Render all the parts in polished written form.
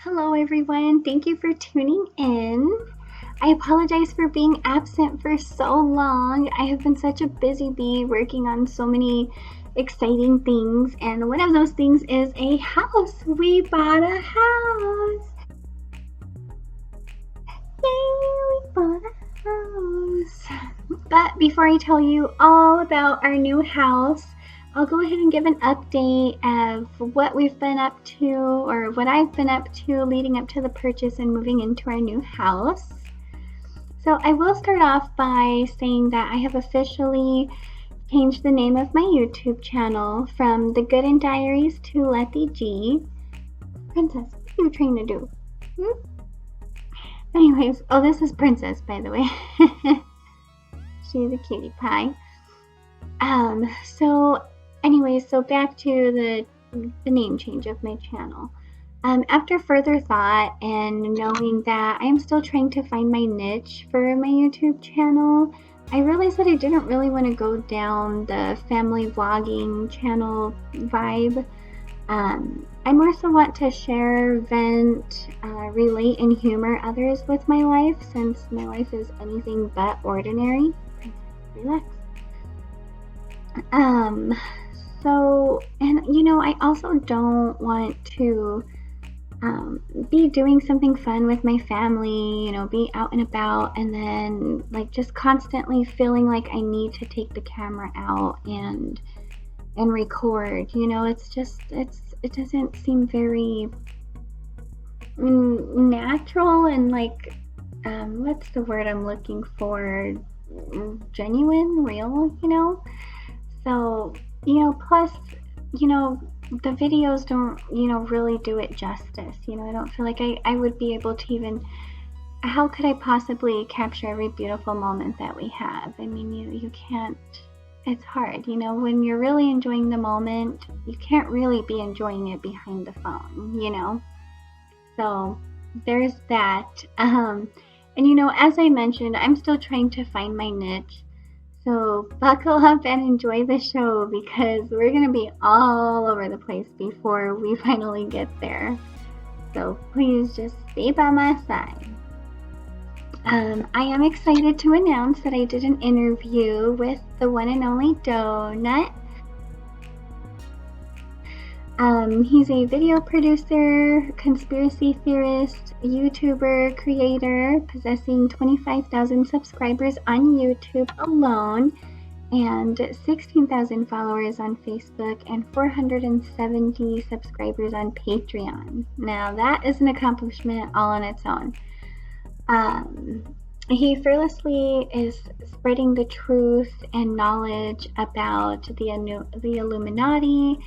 Hello, everyone. Thank you for tuning in. I apologize for being absent for so long. I have been such a busy bee working on so many exciting things, and one of those things is a house. We bought a house. Yay, we bought a house. But before I tell you all about our new house, I'll go ahead and give an update of what we've been up to, or what I've been up to leading up to the purchase and moving into our new house. So I will start off by saying that I have officially changed the name of my YouTube channel from The Good and Diaries to Letty G. Princess, what are you trying to do? Anyways, oh, this is Princess, by the way. She's a cutie pie. So back to the name change of my channel. After further thought and knowing that I'm still trying to find my niche for my YouTube channel, I realized that I didn't really want to go down the family vlogging channel vibe. I more so want to share, vent, relate, and humor others with my life, since my life is anything but ordinary. Relax. I also don't want to be doing something fun with my family, be out and about, and then just constantly feeling like I need to take the camera out and record. It doesn't seem very natural and what's the word I'm looking for? Genuine, real, So, plus, the videos don't, really do it justice. I don't feel like I would be able to even, how could I possibly capture every beautiful moment that we have? I mean, you can't, it's hard. When you're really enjoying the moment, you can't really be enjoying it behind the phone, So there's that. As I mentioned, I'm still trying to find my niche. So buckle up and enjoy the show, because we're going to be all over the place before we finally get there. So please just stay by my side. I am excited to announce that I did an interview with the one and only DoeNut. He's a video producer, conspiracy theorist, YouTuber, creator, possessing 25,000 subscribers on YouTube alone, and 16,000 followers on Facebook, and 470 subscribers on Patreon. Now that is an accomplishment all on its own. He fearlessly is spreading the truth and knowledge about the Illuminati,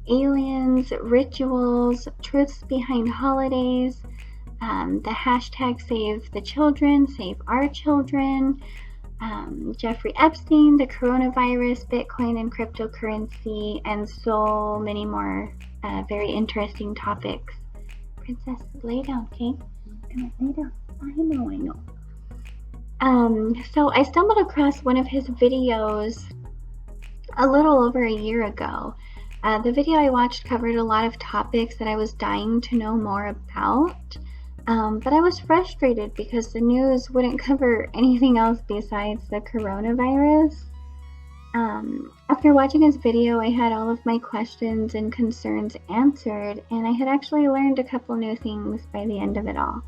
aliens, rituals, truths behind holidays, the hashtag Save the Children, Save Our Children, Jeffrey Epstein, the coronavirus, Bitcoin and cryptocurrency, and so many more very interesting topics. Princess, lay down, okay? Come on, lay down. I know. So I stumbled across one of his videos a little over a year ago. The video I watched covered a lot of topics that I was dying to know more about, but I was frustrated because the news wouldn't cover anything else besides the coronavirus. After watching his video, I had all of my questions and concerns answered, and I had actually learned a couple new things by the end of it all.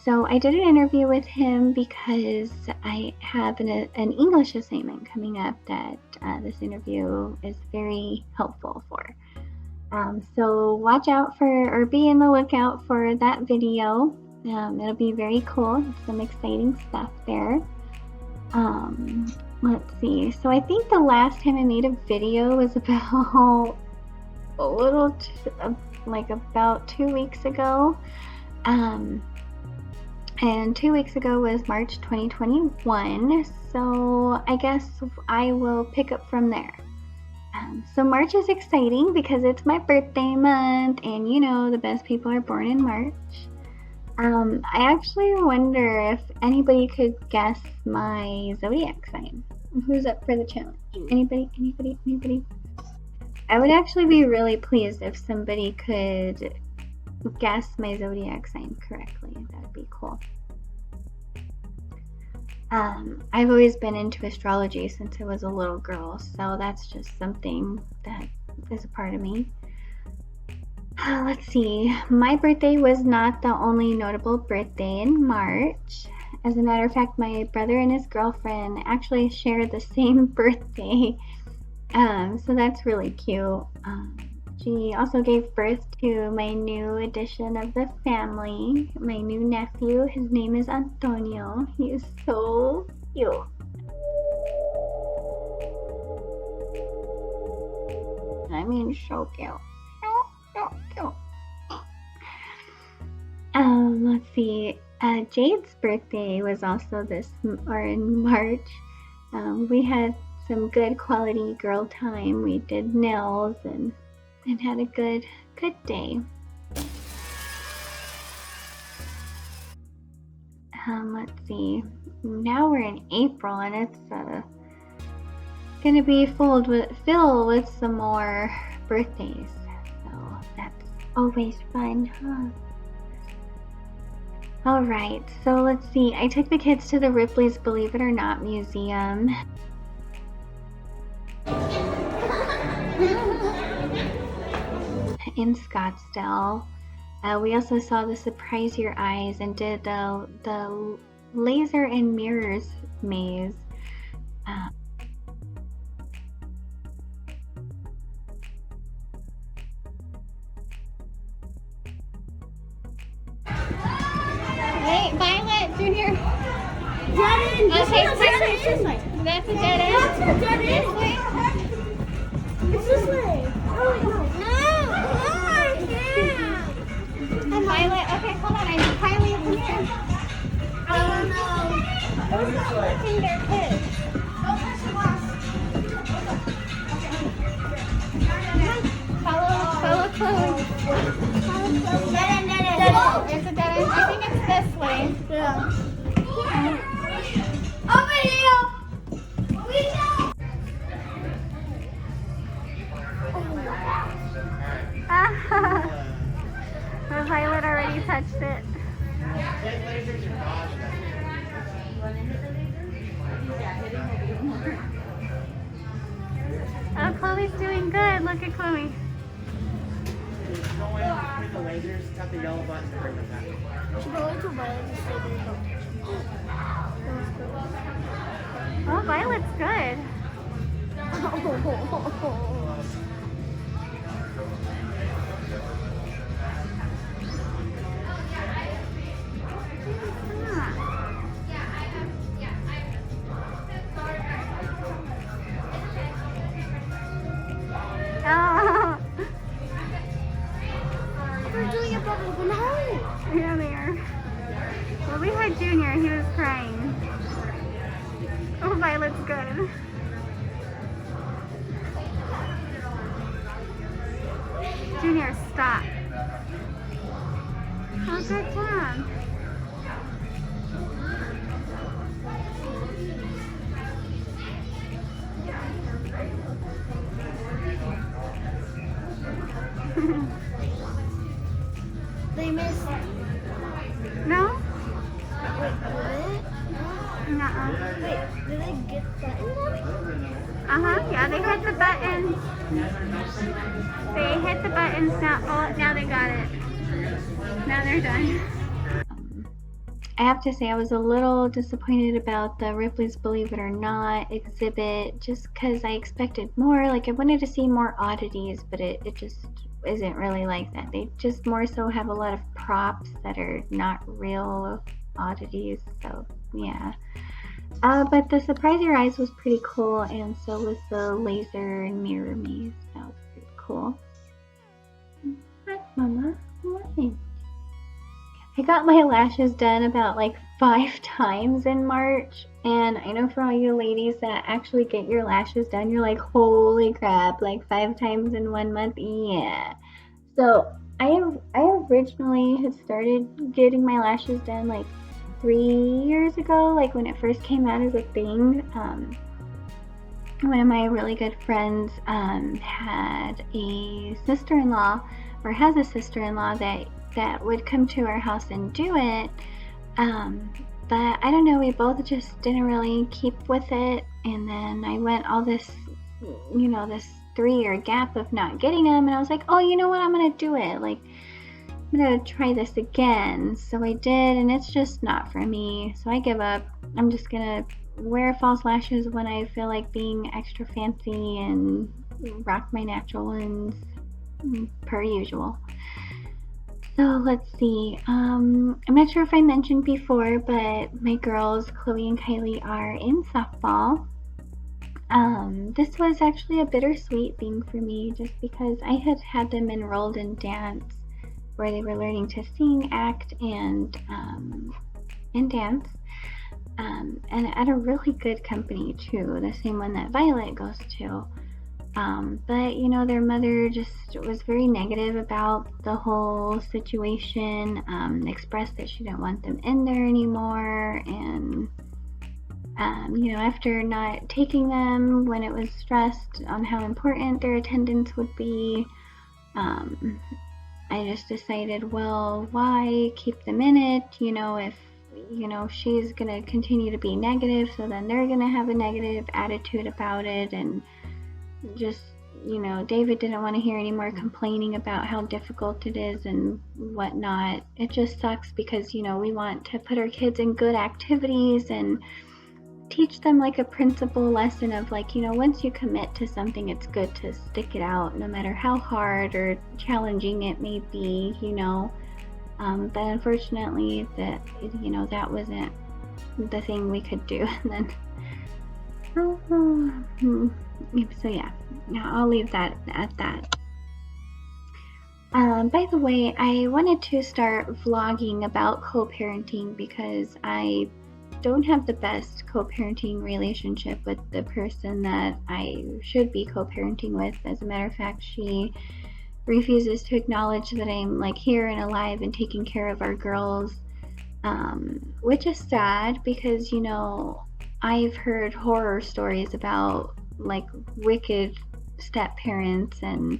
So I did an interview with him because I have an English assignment coming up that this interview is very helpful for. So watch out for, or be in the lookout for that video. It'll be very cool. Some exciting stuff there. Let's see. So I think the last time I made a video was about about 2 weeks ago. And 2 weeks ago was March 2021, so I guess I will pick up from there. So March is exciting because it's my birthday month, and the best people are born in March. I actually wonder if anybody could guess my zodiac sign. Who's up for the challenge? Anybody? I would actually be really pleased if somebody could guess my zodiac sign correctly. That would be cool. I've always been into astrology since I was a little girl, so that's just something that is a part of me. Let's see. My birthday was not the only notable birthday in March. As a matter of fact, my brother and his girlfriend actually share the same birthday. So that's really cute. She also gave birth to my new addition of the family, my new nephew. His name is Antonio. He is so cute. I mean, so cute. So cute. Let's see. Jade's birthday was also in March. We had some good quality girl time. We did nails and had a good day. Let's see. Now we're in April and it's gonna be filled with some more birthdays. So that's always fun, huh? All right, so let's see. I took the kids to the Ripley's Believe It or Not museum. In Scottsdale. We also saw the Surprise Your Eyes and did the laser and mirrors maze. Wait, Violet, Junior. Dead end. Okay, no, this way. That's a dead end. That's a dead end. It's this way. Oh, no. I can't. Violet, okay, hold on. I'm Kylie, come here. Oh, no. Who's not looking their kids? Follow Chloe. Dead end. There's a dead end. I think it's this way. Yeah. Over here. Violet already touched it. Oh, Chloe's doing good. Look at Chloe. Just go in, hit the lasers, tap the yellow button, and bring them back. Should go into Violet and stay there. Oh, Violet's good. Oh. We're doing it bubble banana. Yeah, they are. Well, we had Junior. He was crying. Oh, Violet's good. Junior, stop. Oh, good job. They missed. No? Wait, did it? Nuh-uh. Wait, did they get buttons? Uh-huh, yeah, they hit the buttons. They hit the buttons, now they got it. Now they're done. I have to say I was a little disappointed about the Ripley's Believe It or Not exhibit just because I expected more. Like, I wanted to see more oddities, but it just isn't really like that. They just more so have a lot of props that are not real oddities, so yeah. But the Surprise Your Eyes was pretty cool, and so was the laser and mirror maze. That was pretty cool. Hi, Mama. Morning. I got my lashes done about like 5 times in March, and I know for all you ladies that actually get your lashes done, you're like, holy crap, like 5 times in 1 month? Yeah. So I originally had started getting my lashes done like 3 years ago, like when it first came out as a thing. One of my really good friends had a sister-in-law, or has a sister-in-law that that would come to our house and do it. But I don't know, we both just didn't really keep with it. And then I went all this, this 3-year gap of not getting them. And I was like, oh, you know what? I'm going to do it. Like, I'm going to try this again. So I did, and it's just not for me. So I give up. I'm just going to wear false lashes when I feel like being extra fancy and rock my natural ones per usual. So let's see. I'm not sure if I mentioned before, but my girls, Chloe and Kylie, are in softball. This was actually a bittersweet thing for me just because I had them enrolled in dance where they were learning to sing, act, and dance. And at a really good company too, the same one that Violet goes to. But their mother just was very negative about the whole situation, expressed that she didn't want them in there anymore, and after not taking them when it was stressed on how important their attendance would be, I just decided, well, why keep them in it, if she's gonna continue to be negative, so then they're gonna have a negative attitude about it. And just David didn't want to hear any more complaining about how difficult it is and whatnot. It just sucks because we want to put our kids in good activities and teach them like a principle lesson of like, once you commit to something, it's good to stick it out no matter how hard or challenging it may be, but unfortunately that wasn't the thing we could do. And then so yeah, I'll leave that at that. By the way, I wanted to start vlogging about co-parenting because I don't have the best co-parenting relationship with the person that I should be co-parenting with. As a matter of fact, she refuses to acknowledge that I'm like here and alive and taking care of our girls, which is sad because I've heard horror stories about like wicked step parents, and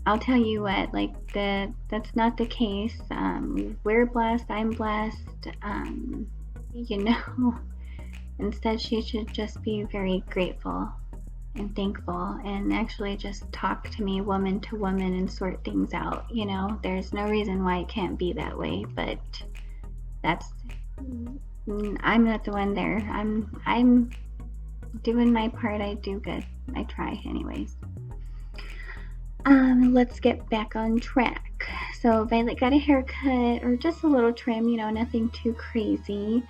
I'll tell you what, like that's not the case. We're blessed, I'm blessed. Instead she should just be very grateful and thankful and actually just talk to me woman to woman and sort things out. There's no reason why it can't be that way, but I'm not the one there. I'm doing my part. I do good. I try anyways. Let's get back on track. So Violet got a haircut, or just a little trim, nothing too crazy.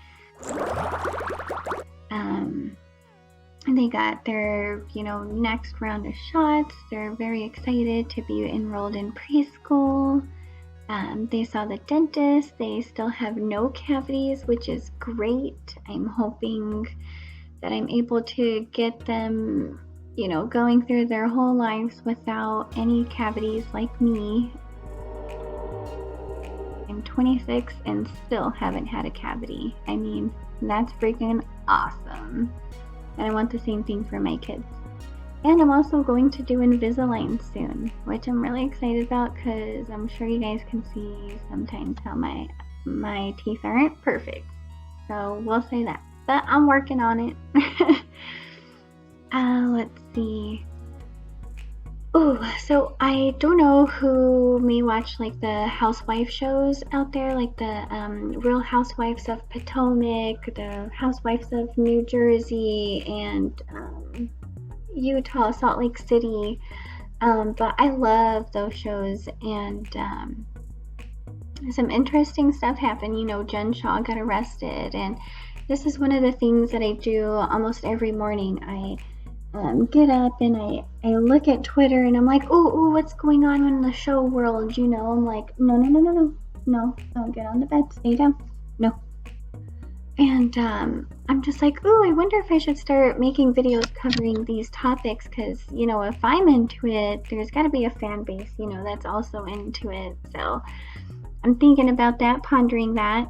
They got their, next round of shots. They're very excited to be enrolled in preschool. They saw the dentist. They still have no cavities, which is great. I'm hoping that I'm able to get them, going through their whole lives without any cavities like me. I'm 26 and still haven't had a cavity. I mean, that's freaking awesome. And I want the same thing for my kids. And I'm also going to do Invisalign soon, which I'm really excited about because I'm sure you guys can see sometimes how my teeth aren't perfect. So we'll say that. But I'm working on it. Let's see. Oh, so I don't know who may watch like the housewife shows out there, like the Real Housewives of Potomac, the Housewives of New Jersey, and Utah, Salt Lake City. But I love those shows, and some interesting stuff happened. Jen Shaw got arrested, and this is one of the things that I do almost every morning. I get up and I look at Twitter and I'm like, oh, what's going on in the show world? I'm like, no, don't get on the bed, stay down, no. And I'm just like, I wonder if I should start making videos covering these topics because, if I'm into it, there's got to be a fan base, that's also into it. So I'm thinking about that, pondering that.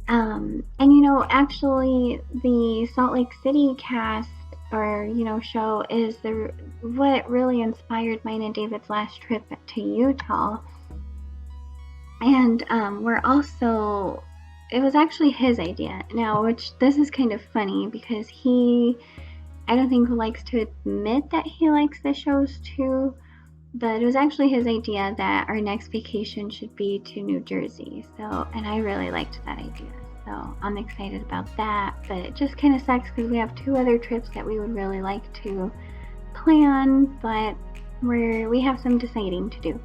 And actually the Salt Lake City cast or show is what really inspired mine and David's last trip to Utah. And we're also, it was actually his idea now, which this is kind of funny because I don't think likes to admit that he likes the shows too, but it was actually his idea that our next vacation should be to New Jersey. So, and I really liked that idea. So I'm excited about that, but it just kind of sucks because we have 2 other trips that we would really like to plan, but we have some deciding to do.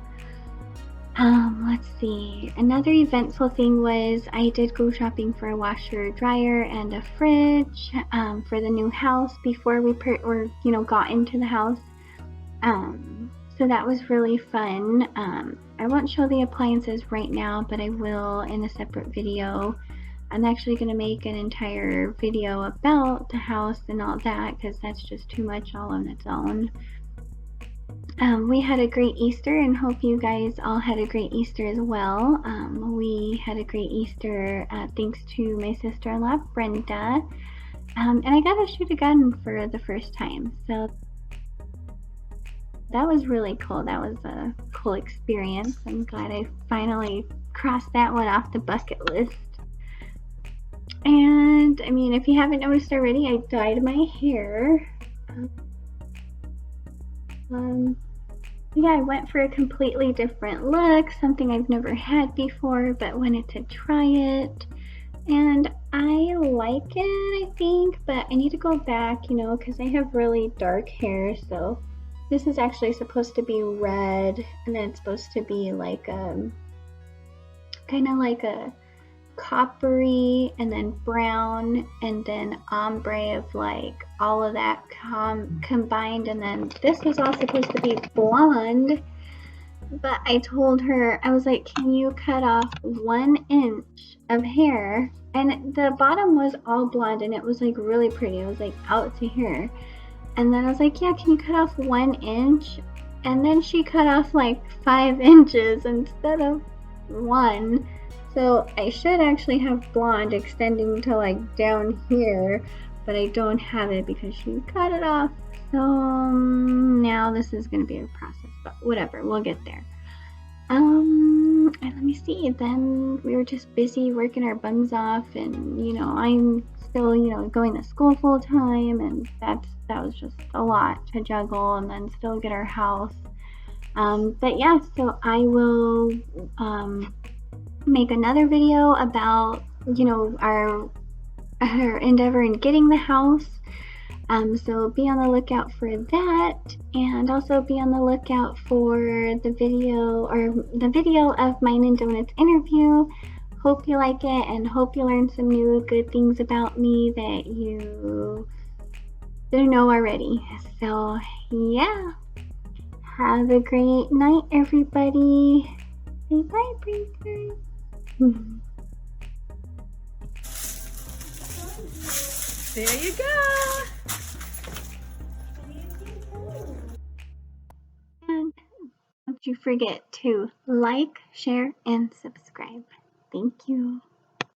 Let's see. Another eventful thing was I did go shopping for a washer, dryer, and a fridge for the new house before we got into the house. So that was really fun. I won't show the appliances right now, but I will in a separate video. I'm actually going to make an entire video about the house and all that because that's just too much all on its own. We had a great Easter and hope you guys all had a great Easter as well. We had a great Easter thanks to my sister-in-law, Brenda. And I got to shoot a gun for the first time. So that was really cool. That was a cool experience. I'm glad I finally crossed that one off the bucket list. And I mean, if you haven't noticed already, I dyed my hair. Yeah, I went for a completely different look, something I've never had before, but wanted to try it. And I like it, I think, but I need to go back, because I have really dark hair, so this is actually supposed to be red, and then it's supposed to be like kind of like a coppery and then brown and then ombre of like all of that combined, and then this was all supposed to be blonde, but I told her, I was like, can you cut off 1 inch of hair? And the bottom was all blonde and it was like really pretty, it was like out to here, and then I was like, yeah, can you cut off 1 inch? And then she cut off like 5 inches instead of 1. So I should actually have blonde extending to like down here, but I don't have it because she cut it off. So now this is going to be a process, but whatever, we'll get there. And let me see, then we were just busy working our bums off, and I'm still going to school full time, and that was just a lot to juggle, and then still get our house. But yeah, so I will make another video about our endeavor in getting the house. So be on the lookout for that, and also be on the lookout for the video of mine and Donut's interview. Hope you like it, and hope you learn some new good things about me that you didn't know already. So yeah, have a great night, everybody. Say bye, Princess. There you go. And don't you forget to like, share, and subscribe. Thank you.